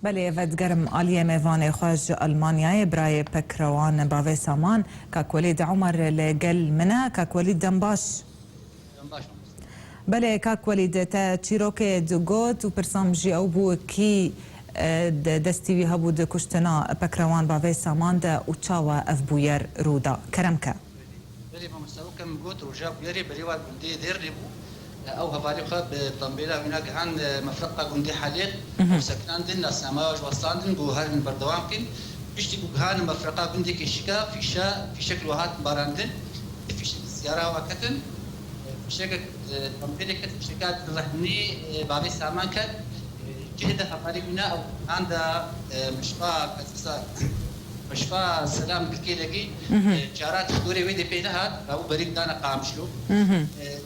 بله ودگرم آلیه میوان خوش آلمانیای برای پکروان باوی سامان که ولید عمر لگل منه که ولید دنباش بله که ولید تا چیروک دگوت و پرسام جی او بو کی دستیوی هبود کشتنا پکروان باوی سامان ده و چاوا اف بویر رودا کرم که بله ما مستوکم گوت و جاب یری بلی وال بندی دیر ریبو او هفاري خاب طنبيلا هناك عن مفرقه جندي حاليق سكنان دين ناسما وصلان دين جوهر بردوام كن بيشتي جوهان مفرقه جندي كشكا في شكل وهات باراندن في شكل سياره وكتن في شكل طنبيلا كت في شكل رهني بابي سامان كت جهد هفاري هنا او عند مشفى سلام بالكيلجي جارات دوري ويدي بينها او بريد دانا قامشلو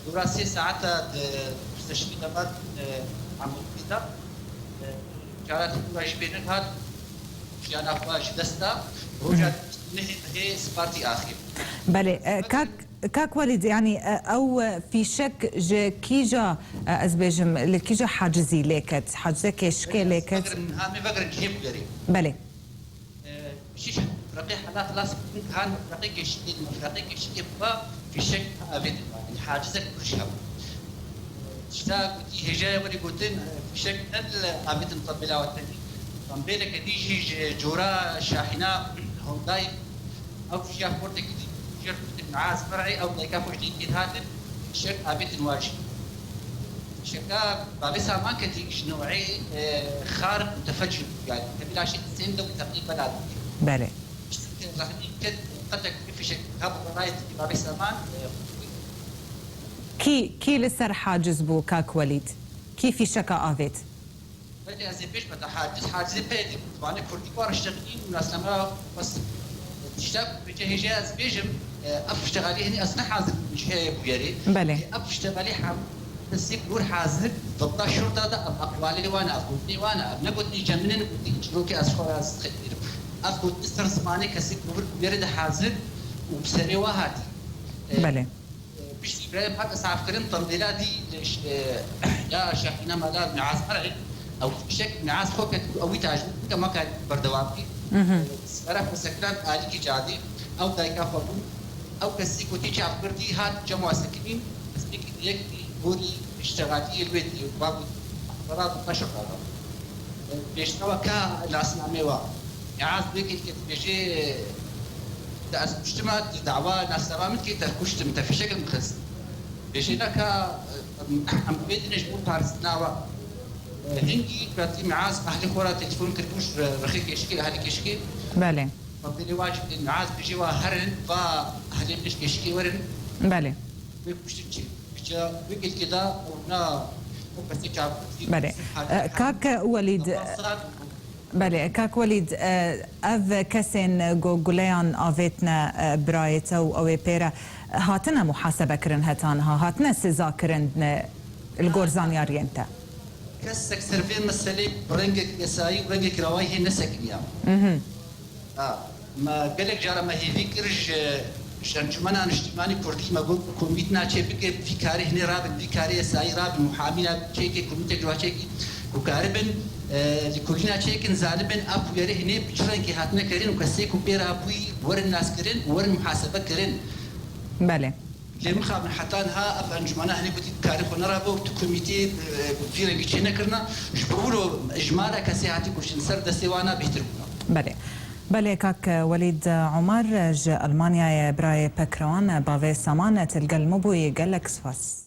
دورا 3 ساعات تشتغل بعد عم بيتا جارات دوري بينها جانا فاش دستا وجات هي سبارتي اخر بله كاك ولد يعني او في شك كيجا ازبجم لكيجا حاجزي ليكت حاجزك اشكال ليكت هامي فقر جيب قريب بله شيش رقيق حالات خلاص كان رقيق الشيء رقيق الشيء في شك ابد حاجزك كل شيء اشتاق هجايه ولي قلتين في شك ابد مطبله والتاني طنبيله كديجي جورا شاحنه هونداي او شيء فورتك جير معاز فرعي او دايكا فوجدين كده هاتن شك ابد نواجه شكا بابي سامان كتيجي نوعي خارق متفجر يعني بلا شيء سنده تقريبا بله كي لسر حاجز بو كاك وليد كي في شكا آفيت بدي أزيبش بدا حاجز بيدي طبعا كردي كوار اشتغلين وناس لما بس اشتغل بجهة أزبيجم أفشتغلي هني أصلا حاضر بجهة بويري بله أفشتغلي تسيب نور حاضر ضبط الشرطة ده أقوالي وانا أقولني وانا نقولني جمنن قلتي جنوكي أسخور أسخير أخذ تستر زماني كسيك نور بيرد حاضر وبسري وهاتي بله بيش إبراهيم هذا صعب كريم طنبيلا دي ليش يا شاحنة مالا نعاس فرعي أو بشكل نعاس خوك أو يتعجب كما كان بردوامي سرف سكنان آلي جادي أو دايكا فبون أو كسيك وتيجي عبردي هات جمع سكنين كسيك ديك بوري اشتغالي البيت بابو براد قشق بيشتوا كا ناس نعميوا يعاز بيك الكتبجي داس مجتمع دعوة ناس تمام كي تركشت انت في شكل مخص بيجينا كا عم بيدنا جمهور بارسناوا هنجي باتي معاز اهل خورا تليفون كربوش رخيك يشكي اهل يشكي بله فضلي واجب المعاز بيجيوا هرن فاهل يشكي ورن بله بيكشتي بيجا بيك كده ونا بله كاك وليد بله كاك وليد اف كسن جوليان افيتنا برايتا او بيرا هاتنا محاسبه كرن هتانها هاتنا سزا كرن الجورزان يارينتا كسك سرفين مسلي برنجك يساي برنجك روايه نسك اليوم ما قالك جارة ما هي فكرش شنجمنا اجتماعي كردي ما قلت كوميتنا شيء بك في كاره هنا راب في كاره ساي راب محامينا شيء كوميت جوا شيء وكاربن لكلنا شيء زالبن أبو يره هنا بجرن كي هاتنا كرين وكسيك وبير أبوي ورن الناس كرين ورن محاسبة كرين بله لما خاب حتى ها أف أنجمنا هني كنت كارف ونرابو كوميتي في رنجي شيء نكرنا جبرولو إجمالا كسيهاتي كوشن سر دسيوانا بيتربنا بله بله كاك وليد عمر ج ألمانيا براي بكروان باوي سامان تلقى المبوي قال لك سفاس